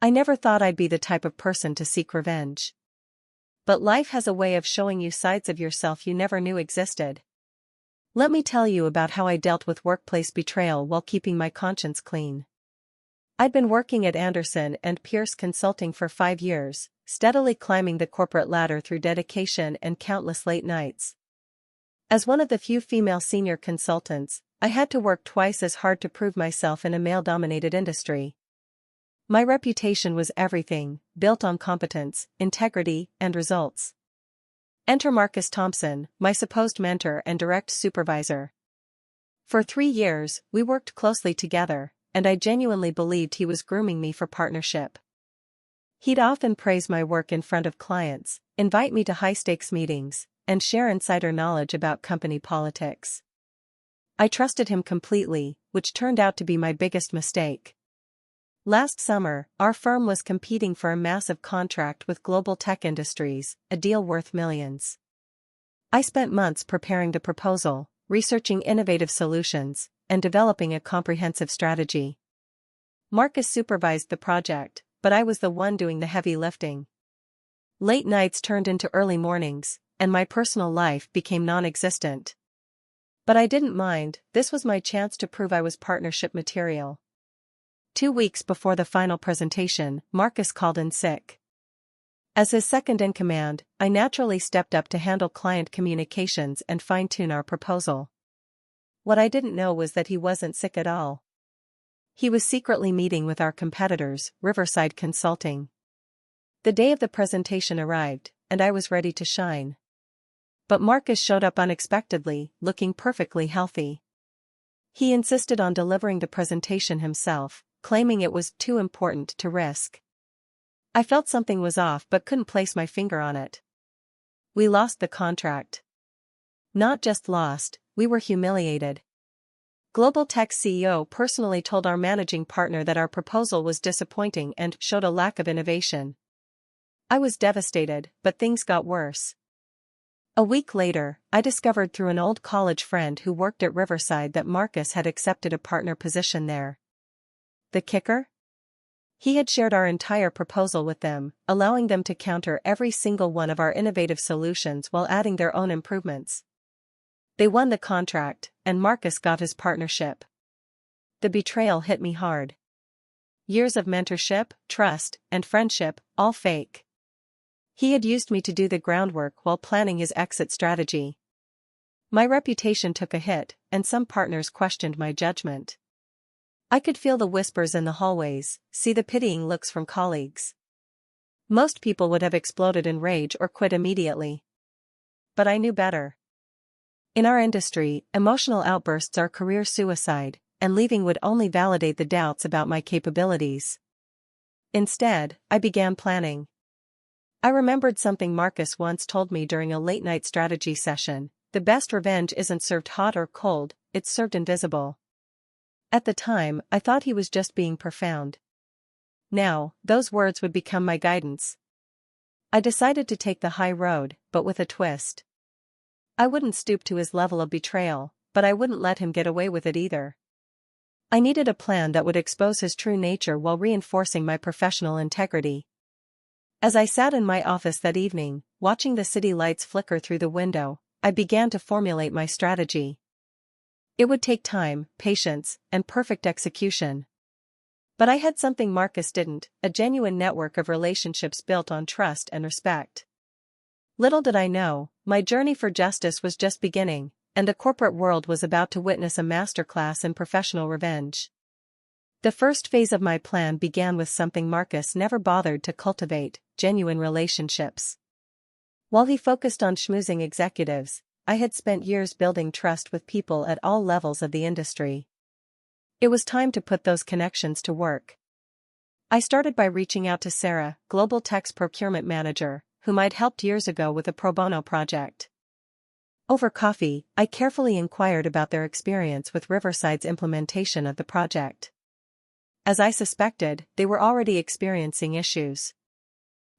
I never thought I'd be the type of person to seek revenge. But life has a way of showing you sides of yourself you never knew existed. Let me tell you about how I dealt with workplace betrayal while keeping my conscience clean. I'd been working at Anderson and Pierce Consulting for 5 years, steadily climbing the corporate ladder through dedication and countless late nights. As one of the few female senior consultants, I had to work twice as hard to prove myself in a male-dominated industry. My reputation was everything, built on competence, integrity, and results. Enter Marcus Thompson, my supposed mentor and direct supervisor. For 3 years, we worked closely together, and I genuinely believed he was grooming me for partnership. He'd often praise my work in front of clients, invite me to high-stakes meetings, and share insider knowledge about company politics. I trusted him completely, which turned out to be my biggest mistake. Last summer, our firm was competing for a massive contract with Global Tech Industries, a deal worth millions. I spent months preparing the proposal, researching innovative solutions, and developing a comprehensive strategy. Marcus supervised the project, but I was the one doing the heavy lifting. Late nights turned into early mornings, and my personal life became non-existent. But I didn't mind. This was my chance to prove I was partnership material. 2 weeks before the final presentation, Marcus called in sick. As his second-in-command, I naturally stepped up to handle client communications and fine-tune our proposal. What I didn't know was that he wasn't sick at all. He was secretly meeting with our competitors, Riverside Consulting. The day of the presentation arrived, and I was ready to shine. But Marcus showed up unexpectedly, looking perfectly healthy. He insisted on delivering the presentation himself, claiming it was too important to risk. I felt something was off but couldn't place my finger on it. We lost the contract. Not just lost, we were humiliated. Global Tech's CEO personally told our managing partner that our proposal was disappointing and showed a lack of innovation. I was devastated, but things got worse. A week later, I discovered through an old college friend who worked at Riverside that Marcus had accepted a partner position there. The kicker? He had shared our entire proposal with them, allowing them to counter every single one of our innovative solutions while adding their own improvements. They won the contract, and Marcus got his partnership. The betrayal hit me hard. Years of mentorship, trust, and friendship, all fake. He had used me to do the groundwork while planning his exit strategy. My reputation took a hit, and some partners questioned my judgment. I could feel the whispers in the hallways, see the pitying looks from colleagues. Most people would have exploded in rage or quit immediately. But I knew better. In our industry, emotional outbursts are career suicide, and leaving would only validate the doubts about my capabilities. Instead, I began planning. I remembered something Marcus once told me during a late-night strategy session: the best revenge isn't served hot or cold, it's served invisible. At the time, I thought he was just being profound. Now, those words would become my guidance. I decided to take the high road, but with a twist. I wouldn't stoop to his level of betrayal, but I wouldn't let him get away with it either. I needed a plan that would expose his true nature while reinforcing my professional integrity. As I sat in my office that evening, watching the city lights flicker through the window, I began to formulate my strategy. It would take time, patience, and perfect execution. But I had something Marcus didn't: a genuine network of relationships built on trust and respect. Little did I know, my journey for justice was just beginning, and the corporate world was about to witness a masterclass in professional revenge. The first phase of my plan began with something Marcus never bothered to cultivate: genuine relationships. While he focused on schmoozing executives, I had spent years building trust with people at all levels of the industry. It was time to put those connections to work. I started by reaching out to Sarah, Global Tech's procurement manager, whom I'd helped years ago with a pro bono project. Over coffee, I carefully inquired about their experience with Riverside's implementation of the project. As I suspected, they were already experiencing issues.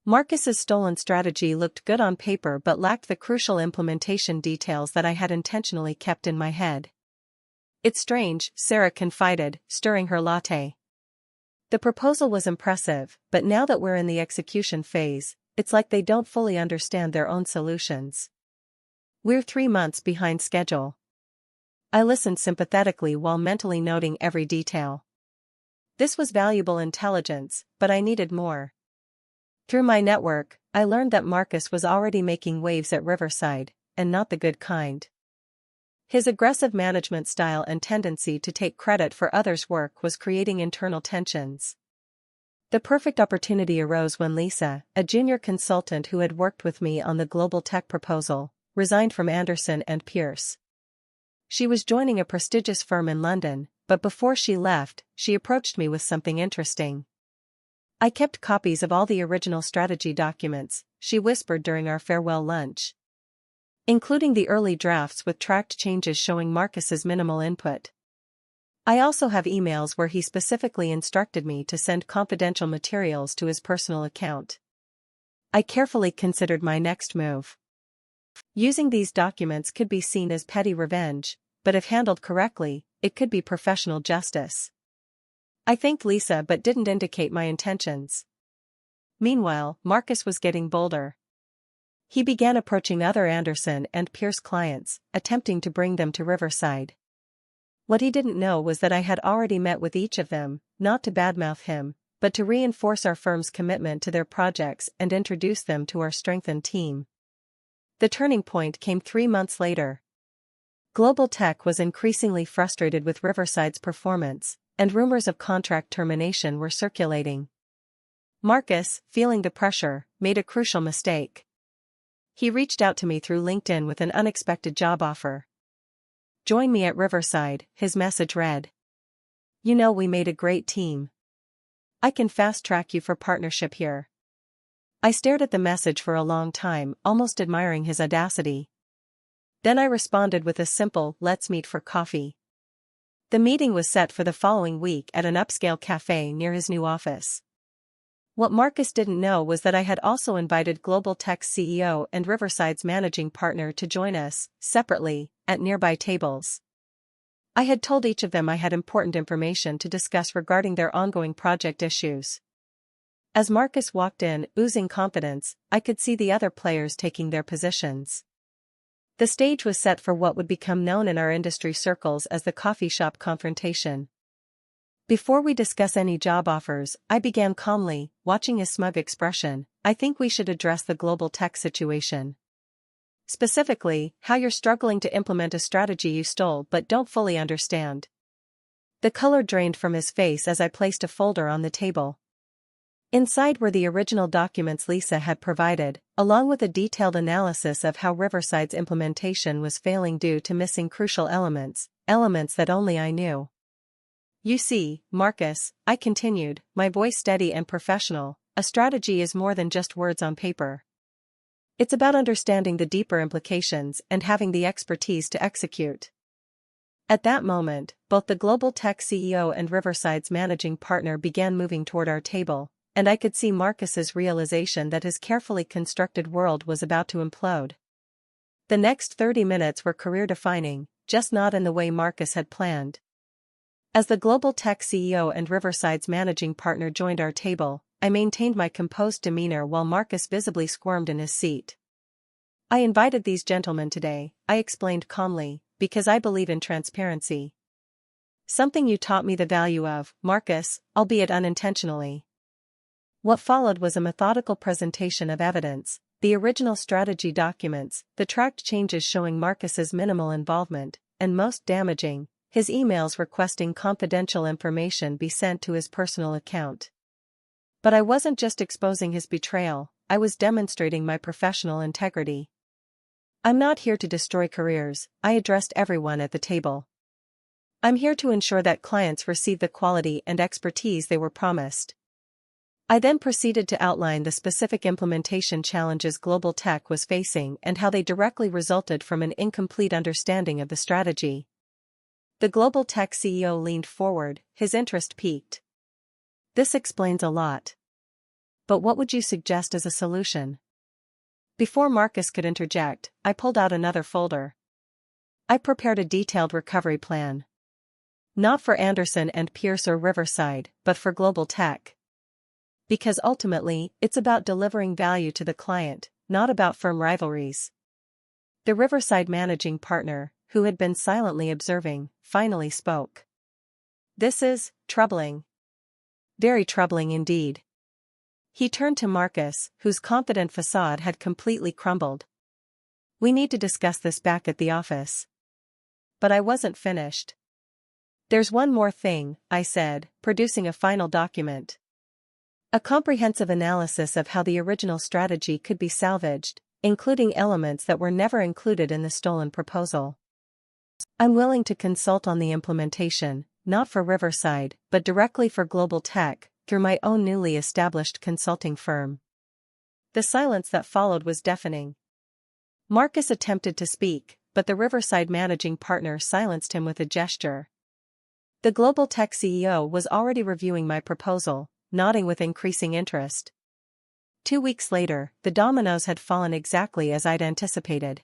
Marcus's stolen strategy looked good on paper but lacked the crucial implementation details that I had intentionally kept in my head. "It's strange," Sarah confided, stirring her latte. The proposal was impressive, but now that we're in the execution phase, it's like they don't fully understand their own solutions. We're 3 months behind schedule. I listened sympathetically while mentally noting every detail. This was valuable intelligence, but I needed more. Through my network, I learned that Marcus was already making waves at Riverside, and not the good kind. His aggressive management style and tendency to take credit for others' work was creating internal tensions. The perfect opportunity arose when Lisa, a junior consultant who had worked with me on the global tech proposal, resigned from Anderson and Pierce. She was joining a prestigious firm in London, but before she left, she approached me with something interesting. "I kept copies of all the original strategy documents," she whispered during our farewell lunch, "including the early drafts with tracked changes showing Marcus's minimal input. I also have emails where he specifically instructed me to send confidential materials to his personal account." I carefully considered my next move. Using these documents could be seen as petty revenge, but if handled correctly, it could be professional justice. I thanked Lisa but didn't indicate my intentions. Meanwhile, Marcus was getting bolder. He began approaching other Anderson and Pierce clients, attempting to bring them to Riverside. What he didn't know was that I had already met with each of them, not to badmouth him, but to reinforce our firm's commitment to their projects and introduce them to our strengthened team. The turning point came 3 months later. Global Tech was increasingly frustrated with Riverside's performance, and rumors of contract termination were circulating. Marcus, feeling the pressure, made a crucial mistake. He reached out to me through LinkedIn with an unexpected job offer. "Join me at Riverside," his message read. "You know, we made a great team. I can fast-track you for partnership here." I stared at the message for a long time, almost admiring his audacity. Then I responded with a simple, "Let's meet for coffee." The meeting was set for the following week at an upscale cafe near his new office. What Marcus didn't know was that I had also invited Global Tech's CEO and Riverside's managing partner to join us, separately, at nearby tables. I had told each of them I had important information to discuss regarding their ongoing project issues. As Marcus walked in, oozing confidence, I could see the other players taking their positions. The stage was set for what would become known in our industry circles as the coffee shop confrontation. "Before we discuss any job offers," I began calmly, watching his smug expression, "I think we should address the global tech situation. Specifically, how you're struggling to implement a strategy you stole but don't fully understand." The color drained from his face as I placed a folder on the table. Inside were the original documents Lisa had provided, along with a detailed analysis of how Riverside's implementation was failing due to missing crucial elements that only I knew. "You see, Marcus," I continued, my voice steady and professional, "a strategy is more than just words on paper. It's about understanding the deeper implications and having the expertise to execute." At that moment, both the Global Tech CEO and Riverside's managing partner began moving toward our table, and I could see Marcus's realization that his carefully constructed world was about to implode. The next 30 minutes were career-defining, just not in the way Marcus had planned. As the Global Tech CEO and Riverside's managing partner joined our table, I maintained my composed demeanor while Marcus visibly squirmed in his seat. "I invited these gentlemen today," I explained calmly, "because I believe in transparency. Something you taught me the value of, Marcus, albeit unintentionally." What followed was a methodical presentation of evidence, the original strategy documents, the tracked changes showing Marcus's minimal involvement, and most damaging, his emails requesting confidential information be sent to his personal account. But I wasn't just exposing his betrayal, I was demonstrating my professional integrity. "I'm not here to destroy careers," I addressed everyone at the table. "I'm here to ensure that clients receive the quality and expertise they were promised." I then proceeded to outline the specific implementation challenges Global Tech was facing and how they directly resulted from an incomplete understanding of the strategy. The Global Tech CEO leaned forward, his interest piqued. "This explains a lot. But what would you suggest as a solution?" Before Marcus could interject, I pulled out another folder. I prepared a detailed recovery plan. Not for Anderson and Pierce or Riverside, but for global tech. Because ultimately, it's about delivering value to the client, not about firm rivalries. The Riverside managing partner, who had been silently observing, finally spoke. This is troubling. Very troubling indeed. He turned to Marcus, whose confident facade had completely crumbled. We need to discuss this back at the office. But I wasn't finished. There's one more thing, I said, producing a final document. A comprehensive analysis of how the original strategy could be salvaged, including elements that were never included in the stolen proposal. I'm willing to consult on the implementation, not for Riverside, but directly for global tech, through my own newly established consulting firm. The silence that followed was deafening. Marcus attempted to speak, but the Riverside managing partner silenced him with a gesture. The global tech CEO was already reviewing my proposal, nodding with increasing interest. 2 weeks later, the dominoes had fallen exactly as I'd anticipated.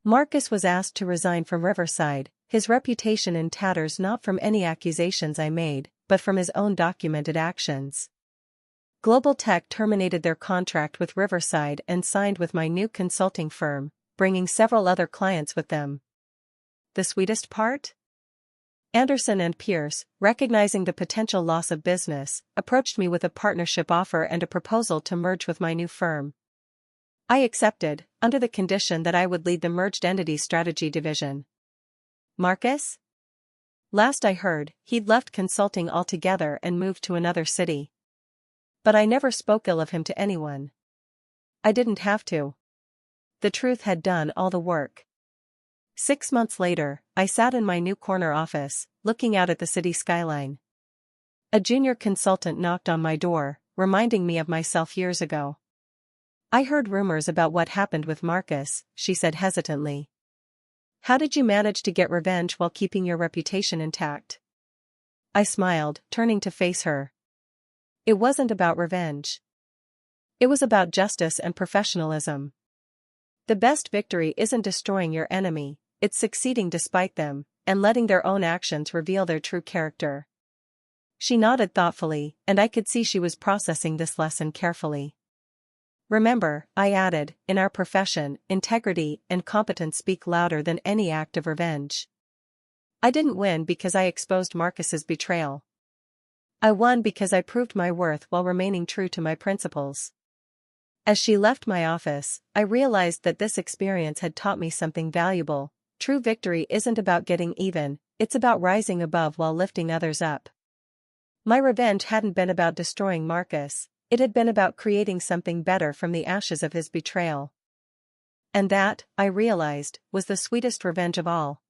Marcus was asked to resign from Riverside, his reputation in tatters not from any accusations I made, but from his own documented actions. Global Tech terminated their contract with Riverside and signed with my new consulting firm, bringing several other clients with them. The sweetest part? Anderson and Pierce, recognizing the potential loss of business, approached me with a partnership offer and a proposal to merge with my new firm. I accepted, under the condition that I would lead the merged entity strategy division. Marcus? Last I heard, he'd left consulting altogether and moved to another city. But I never spoke ill of him to anyone. I didn't have to. The truth had done all the work. 6 months later, I sat in my new corner office, looking out at the city skyline. A junior consultant knocked on my door, reminding me of myself years ago. I heard rumors about what happened with Marcus, she said hesitantly. How did you manage to get revenge while keeping your reputation intact? I smiled, turning to face her. It wasn't about revenge. It was about justice and professionalism. The best victory isn't destroying your enemy, it's succeeding despite them, and letting their own actions reveal their true character. She nodded thoughtfully, and I could see she was processing this lesson carefully. Remember, I added, in our profession, integrity and competence speak louder than any act of revenge. I didn't win because I exposed Marcus's betrayal. I won because I proved my worth while remaining true to my principles. As she left my office, I realized that this experience had taught me something valuable. True victory isn't about getting even, it's about rising above while lifting others up. My revenge hadn't been about destroying Marcus, it had been about creating something better from the ashes of his betrayal. And that, I realized, was the sweetest revenge of all.